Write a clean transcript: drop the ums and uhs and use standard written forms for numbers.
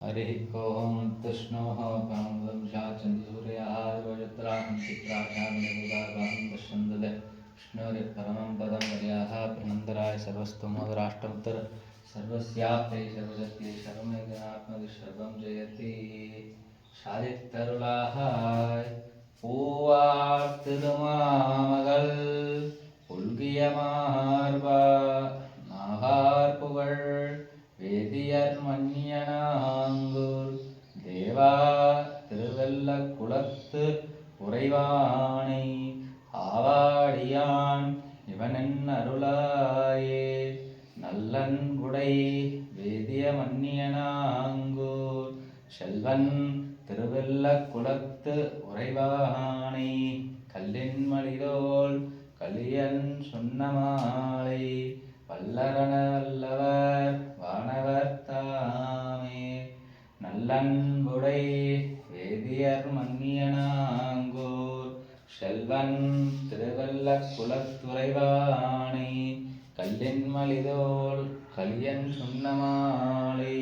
हरिः ओं तृष्णोः चन्द्रसूर्याः चित्राशामिनिमुदाभां दशन्ददे विष्णोरिपरमं पदं मर्यादाभिनन्दराय सर्वस्तुमोदराष्टोत्तर सर्वस्याप्ते सर्वजत्ये सर्वमेघनात्मदि सर्वं जयति சாதித்தருளாய் பூவார் திருமாமகள் புல்கிய மார்பா நாகார் புகழ் வேதியர் மன்னியனாங்கூர் தேவா திருவெல்ல குலத்து உறைவானை ஆவாடியான் இவனென் அருளாயே நல்லன் குடை வேதிய மன்னியனாங்கூர் செல்வன் திருவெல்ல குலத்து உறைவானை கல்லின் மலிதோல் கலியன் சொன்ன மாலை வல்லரண வல்லவர் வானவர் தாமே நல்லன்புடை வேதியர் மன்னியனாங்கூர் செல்வன் திருவெல்ல குலத்துறைவானை கல்லின் மலிதோல் கலியன் சொன்ன மாலை